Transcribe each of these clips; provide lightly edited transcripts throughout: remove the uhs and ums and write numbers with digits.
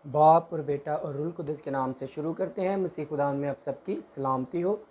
बाप और बेटा और रुल कुदस के नाम से शुरू करते हैं। मसीह खुदा में आप सबकी सलामती हो।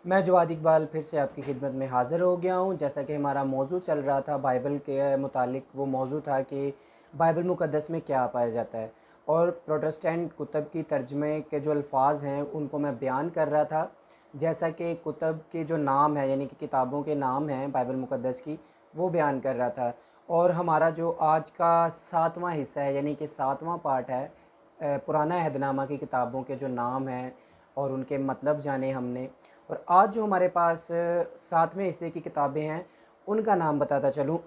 मैं जवाद इकबाल फिर से आपकी खिदमत में हाज़िर हो गया हूँ। जैसा कि हमारा मौजू चल रहा था बाइबल के मुतालिक, वो मौजू था कि बाइबल मुक़द्दस में क्या पाया जाता है, और प्रोटेस्टेंट कुतब की तर्जमे के जो अल्फाज हैं उनको मैं बयान कर रहा था। जैसा कि कुतब के जो नाम है, यानी कि किताबों के नाम हैं बाइबल मुक़द्दस की, वो बयान कर रहा था। और हमारा जो आज का 7वां हिस्सा है, यानी कि 7वां पार्ट है, पुराना अहदनामा की किताबों के जो नाम हैं और उनके मतलब जाने हमने। और आज जो हमारे पास 7वें हिस्से की किताबें हैं उनका नाम बताता चलूँ।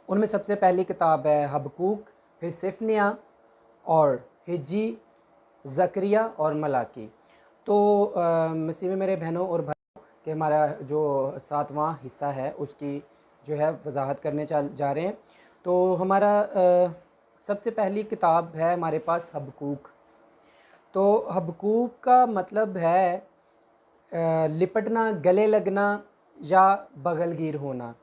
उनमें सबसे पहली किताब है हबकूक, फिर सिफनिया और हिज्जी, ज़करिया और मलाकी। तो मसीह में मेरे बहनों और भाइयों कि हमारा जो 7वां हिस्सा है उसकी जो है वजाहत करने जा रहे हैं। तो हमारा सबसे पहली किताब है हमारे पास हबकूक। तो हबकूक का मतलब है लिपटना, गले लगना या बगलगीर होना।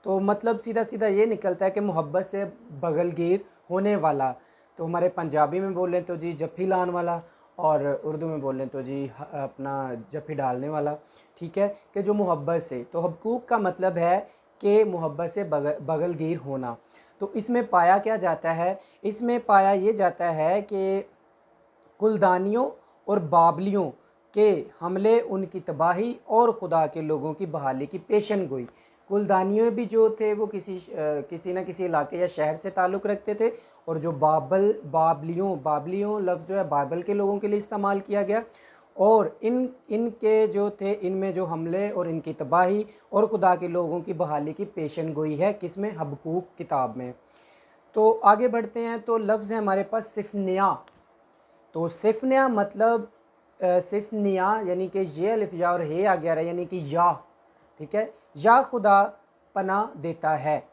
तो मतलब सीधा सीधा ये निकलता है कि मोहब्बत से बगलगीर होने वाला। तो हमारे पंजाबी में बोलें तो जी जफ़ी लान वाला, और उर्दू में बोलें तो जी अपना जफ़ी डालने वाला। ठीक है, कि जो मोहब्बत से, तो हबकूक का मतलब है कि मोहब्बत से बगलगीर होना। तो इसमें पाया क्या जाता है? इसमें पाया ये जाता है कि कुलदानियों और बाबलियों के हमले, उनकी तबाही और खुदा के लोगों की बहाली की पेशन गोई। कुलदानियों भी जो थे वो किसी न किसी इलाके या शहर से ताल्लुक़ रखते थे, और जो बाबलियों लफ्ज़ जो है बाइबल के लोगों के लिए इस्तेमाल किया गया। और इनके जो थे, इनमें जो हमले और इनकी तबाही और खुदा के लोगों की बहाली की पेशन गोई है किसमें? हबकूक किताब में। तो आगे बढ़ते हैं। तो लफ्ज़ है हमारे पास सिफनिया। तो सिफनिया मतलब सिफनिया यानी कि ये अलिफ या और हे आ गया है, यानी कि या। ठीक है, या खुदा पनाह देता है।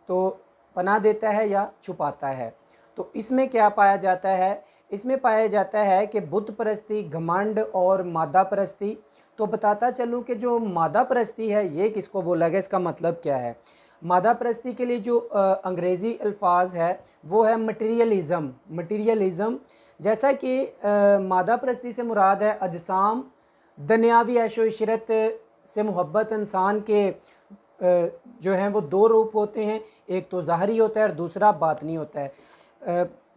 तो पनाह देता है या छुपाता है। तो इसमें क्या पाया जाता है? इसमें पाया जाता है कि बुत परस्ती, घमंड और मादा परस्ती। तो बताता चलूँ कि जो मादा परस्ती है ये किसको बोला गया, इसका मतलब क्या है। मादा परस्ती के लिए जो अंग्रेज़ी अल्फाज है वो है मटीरियलिज़म। जैसा कि मादा परस्ती से मुराद है अजसाम, दुनियावी ऐशो इशरत से मोहब्बत। इंसान के जो हैं वो दो रूप होते हैं, एक तो ज़ाहरी होता है और दूसरा बातनी होता है।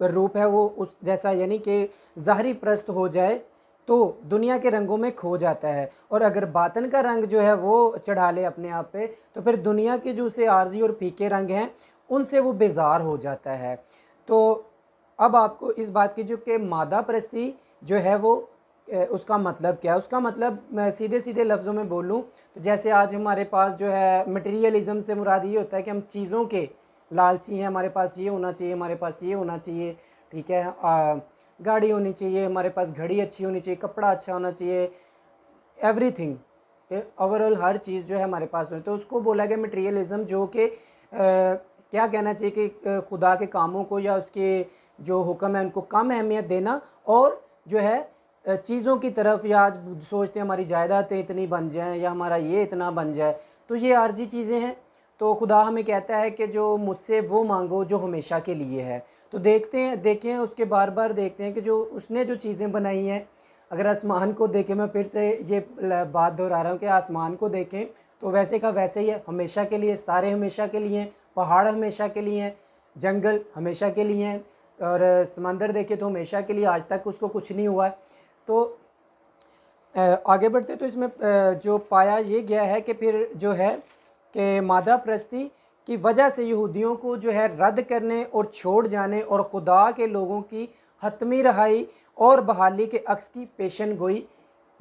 रूप है वो उस जैसा, यानी कि ज़ाहरी परस्त हो जाए तो दुनिया के रंगों में खो जाता है, और अगर बातन का रंग जो है वो चढ़ा ले अपने आप पे तो फिर दुनिया के जो उसे आर्जी और फीके रंग हैं उनसे वो बेजार हो जाता है। तो अब आपको इस बात की जो कि मादा परस्ती जो है वो उसका मतलब क्या है, उसका मतलब मैं सीधे सीधे लफ्ज़ों में बोलूँ तो जैसे आज हमारे पास जो है मटेरियलिज़म से मुराद ये होता है कि हम चीज़ों के लालची हैं, हमारे पास ये होना चाहिए, हमारे पास ये होना चाहिए। ठीक है, गाड़ी होनी चाहिए, हमारे पास घड़ी अच्छी होनी चाहिए, कपड़ा अच्छा होना चाहिए, एवरीथिंग, ओवरऑल हर चीज़ जो है हमारे पास होनी। तो उसको बोला गया मटेरियलिज़म, जो कि क्या कहना चाहिए कि खुदा के कामों को या उसके जो हुक्म है उनको कम अहमियत देना, और जो है चीज़ों की तरफ, या आज सोचते हैं हमारी जायदादें इतनी बन जाएं या हमारा ये इतना बन जाए, तो ये आर्जी चीज़ें हैं। तो खुदा हमें कहता है कि जो मुझसे वो मांगो जो हमेशा के लिए है। तो देखें उसके बार बार देखते हैं कि जो उसने जो चीज़ें बनाई हैं, अगर आसमान को देखें, मैं फिर से ये बात दोहरा रहा हूँ कि आसमान को देखें तो वैसे का वैसे ही है, हमेशा के लिए। सितारे हमेशा के लिए हैं, पहाड़ हमेशा के लिए हैं, जंगल हमेशा के लिए हैं, और समंदर देखें तो हमेशा के लिए, आज तक उसको कुछ नहीं हुआ है। तो आगे बढ़ते तो इसमें जो पाया ये गया है कि फिर जो है कि मादा परस्ती की वजह से यहूदियों को जो है रद्द करने और छोड़ जाने और खुदा के लोगों की हतमी रहाई और बहाली के अक्स की पेशन गोई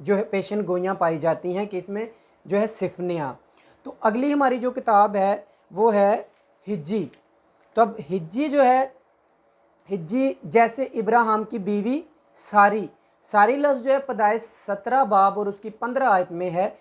जो है, पेशन गोइयाँ पाई जाती हैं कि इसमें जो है सिफनिया। तो अगली हमारी जो किताब है वो है हिज्जी। तो अब हिज्जी जो है, हिज्जी जैसे इब्राहिम की बीवी सारी लफ्ज़ जो है पैदाइश 17 बाब और उसकी 15 आयत में है।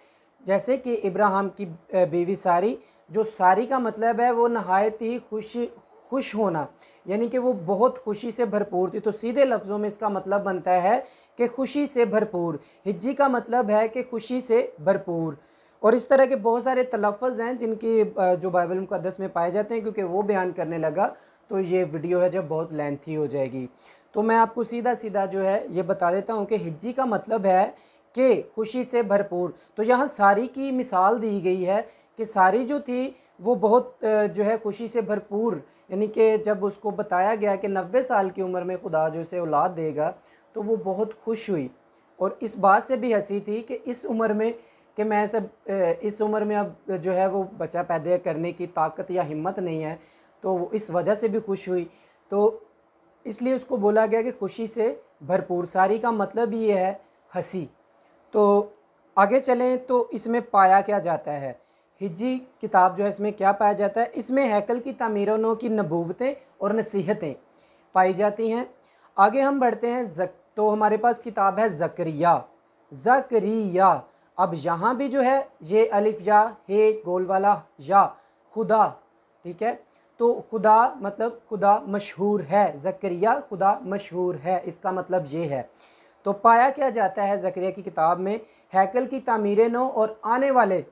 जैसे कि इब्राहिम की बीवी सारी, जो सारी का मतलब है वो नहायत ही खुश होना, यानी कि वो बहुत खुशी से भरपूर थी। तो सीधे लफ्ज़ों में इसका मतलब बनता है कि खुशी से भरपूर। हिज्जी का मतलब है कि खुशी से भरपूर। और इस तरह के बहुत सारे तलफ़्फ़ुज़ हैं जिनकी जो बाइबल मुक़द्दस में पाए जाते हैं, क्योंकि वो बयान करने लगा तो ये वीडियो है जब बहुत लेंथी हो जाएगी। तो मैं आपको सीधा सीधा जो है ये बता देता हूँ कि हिज्जी का मतलब है कि खुशी से भरपूर। तो यहाँ सारी की मिसाल दी गई है कि सारी जो थी वो बहुत जो है खुशी से भरपूर, यानी कि जब उसको बताया गया कि 90 साल की उम्र में खुदा जो से औलाद देगा तो वो बहुत खुश हुई और इस बात से भी हंसी थी कि इस उम्र में कि मैं सब इस उम्र में अब जो है वो बच्चा पैदा करने की ताकत या हिम्मत नहीं है, तो वो इस वजह से भी खुश हुई। तो इसलिए उसको बोला गया कि खुशी से भरपूर। सारी का मतलब ये है हंसी। तो आगे चलें तो इसमें पाया क्या जाता है, हिज्जी किताब जो है इसमें क्या पाया जाता है। इसमें हैकल की तामीरों की नबूवतें और नसीहतें पाई जाती हैं। आगे हम बढ़ते हैं तो हमारे पास किताब है ज़करिया। ज़करिया, अब यहाँ भी जो है ये अलिफ या हे गोल वाला या खुदा, ठीक है। तो खुदा मतलब खुदा मशहूर है, ज़करिया खुदा मशहूर है, इसका मतलब ये है। तो पाया क्या जाता है ज़करिया की किताब में, हैकल की तामीर नौ और आने वाले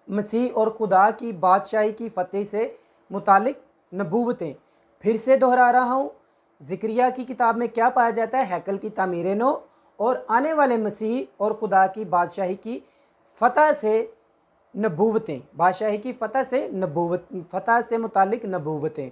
मसीह और खुदा की बादशाही की फ़तेह से मुतालिक नबूवतें। फिर से दोहरा रहा हूँ, ज़करिया की किताब में क्या पाया जाता है, हैकल की तामीर नौ और आने वाले मसीह और खुदा की बादशाही की फ़तह से नबूवतें, बादशाही की फ़तह से नबूवत, फ़तह से मुतालिक नबूवतें।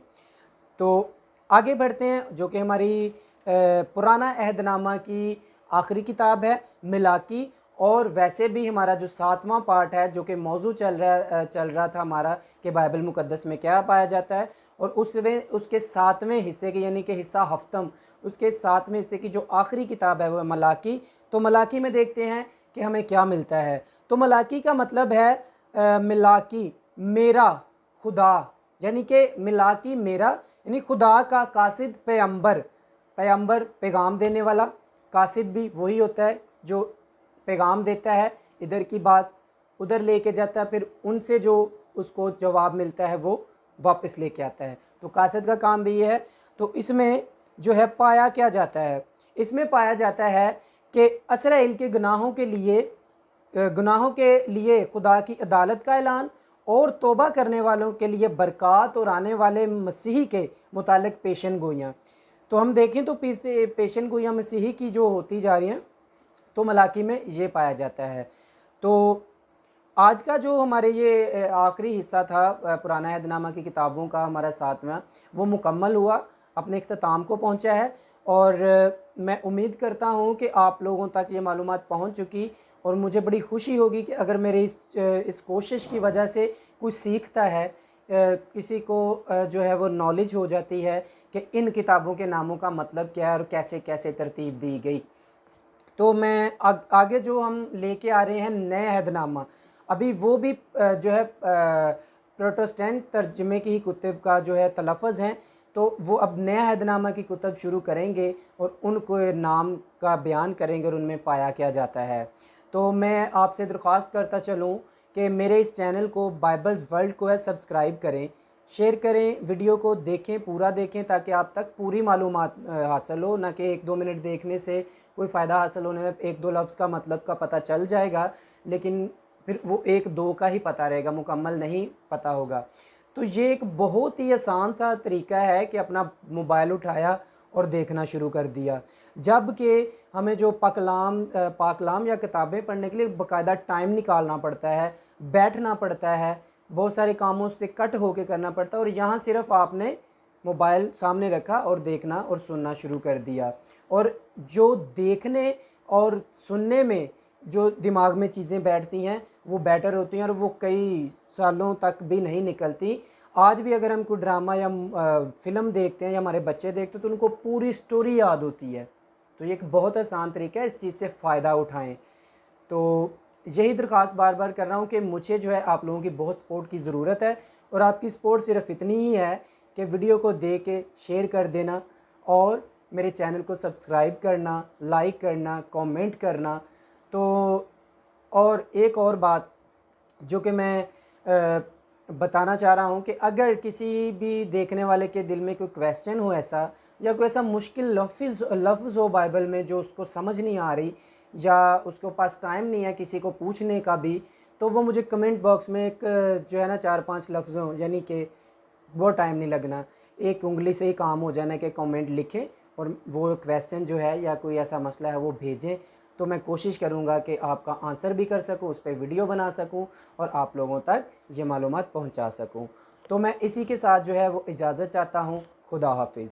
तो आगे बढ़ते हैं जो कि हमारी पुराना अहदनामा की आखिरी किताब है मिलाकी। और वैसे भी हमारा जो 7वां पार्ट है जो कि मौजू चल रहा था हमारा कि बाइबल मुकद्दस में क्या पाया जाता है, और उसके 7वें हिस्से के यानी कि हिस्सा हफ्तम, उसके 7वें हिस्से की जो आखिरी किताब है वो मलाकी। तो मलाकी में देखते हैं कि हमें क्या मिलता है। तो मलाकी का मतलब है मिलाकी मेरा खुदा, यानी कि मिलाकी मेरा यानी खुदा का कासिद पैगंबर, पैगंबर पैगाम देने वाला, कासिद भी वही होता है जो पैगाम देता है, इधर की बात उधर लेके जाता है, फिर उनसे जो उसको जवाब मिलता है वो वापस लेके आता है। तो कासिद का काम भी ये है। तो इसमें जो है पाया क्या जाता है, इसमें पाया जाता है कि इसराइल के गुनाहों के लिए खुदा की अदालत का ऐलान और तौबा करने वालों के लिए बरक़ात और आने वाले मसीही के मुतालिक पेशन गोइयाँ। तो हम देखें तो पेशन गोइयाँ मसीही की जो होती जा रही हैं, तो मलाकी में ये पाया जाता है। तो आज का जो हमारे ये आखिरी हिस्सा था पुराना अहदनामा की किताबों का हमारा 7वां, वो मुकम्मल हुआ, अपने इख्तिताम को पहुंचा है। और मैं उम्मीद करता हूं कि आप लोगों तक ये मालूमात पहुंच चुकी, और मुझे बड़ी खुशी होगी कि अगर मेरे इस कोशिश की वजह से कुछ सीखता है, किसी को जो है वो नॉलेज हो जाती है कि इन किताबों के नामों का मतलब क्या है और कैसे कैसे तरतीब दी गई। तो मैं आगे जो हम लेके आ रहे हैं नए अहदनामा, अभी वो भी जो है प्रोटेस्टेंट तर्जमे की ही कुतुब का जो है तलफ़्ज़ हैं। तो वो अब नया अहदनामा की कुतुब शुरू करेंगे और उनको नाम का बयान करेंगे और उनमें पाया क्या जाता है। तो मैं आपसे दरख्वास्त करता चलूँ कि मेरे इस चैनल को बाइबल्स वर्ल्ड को है सब्सक्राइब करें, शेयर करें, वीडियो को देखें, पूरा देखें, ताकि आप तक पूरी मालूमात हासिल हो, ना कि 1-2 मिनट देखने से कोई फ़ायदा हासिल होने में 1-2 लफ्ज़ का मतलब का पता चल जाएगा, लेकिन फिर वो 1-2 का ही पता रहेगा, मुकम्मल नहीं पता होगा। तो ये एक बहुत ही आसान सा तरीका है कि अपना मोबाइल उठाया और देखना शुरू कर दिया, जबकि हमें जो पाकलाम या किताबें पढ़ने के लिए बाकायदा टाइम निकालना पड़ता है, बैठना पड़ता है, बहुत सारे कामों से कट होके करना पड़ता है। और यहाँ सिर्फ आपने मोबाइल सामने रखा और देखना और सुनना शुरू कर दिया, और जो देखने और सुनने में जो दिमाग में चीज़ें बैठती हैं वो बेटर होती हैं, और वो कई सालों तक भी नहीं निकलती। आज भी अगर हम कोई ड्रामा या फ़िल्म देखते हैं या हमारे बच्चे देखते हैं तो उनको पूरी स्टोरी याद होती है। तो ये एक बहुत आसान तरीका है, इस चीज़ से फ़ायदा उठाएं। तो यही दरख्वास्त बार बार कर रहा हूँ कि मुझे जो है आप लोगों की बहुत सपोर्ट की ज़रूरत है, और आपकी सपोर्ट सिर्फ इतनी ही है कि वीडियो को देख के शेयर कर देना और मेरे चैनल को सब्सक्राइब करना, लाइक करना, कमेंट करना। तो और एक और बात जो कि मैं बताना चाह रहा हूँ कि अगर किसी भी देखने वाले के दिल में कोई क्वेश्चन हो ऐसा, या कोई ऐसा मुश्किल लफ्ज़ हो बाइबल में जो उसको समझ नहीं आ रही, या उसके पास टाइम नहीं है किसी को पूछने का भी, तो वो मुझे कमेंट बॉक्स में एक जो है ना 4-5 लफ्ज़ों, यानी कि वो टाइम नहीं लगना, एक उंगली से ही काम हो जाना कि कमेंट लिखें और वो क्वेश्चन जो है या कोई ऐसा मसला है वो भेजें, तो मैं कोशिश करूँगा कि आपका आंसर भी कर सकूँ, उस पर वीडियो बना सकूँ और आप लोगों तक ये मालूमात पहुँचा सकूँ। तो मैं इसी के साथ जो है वो इजाज़त चाहता हूँ। खुदा हाफिज़।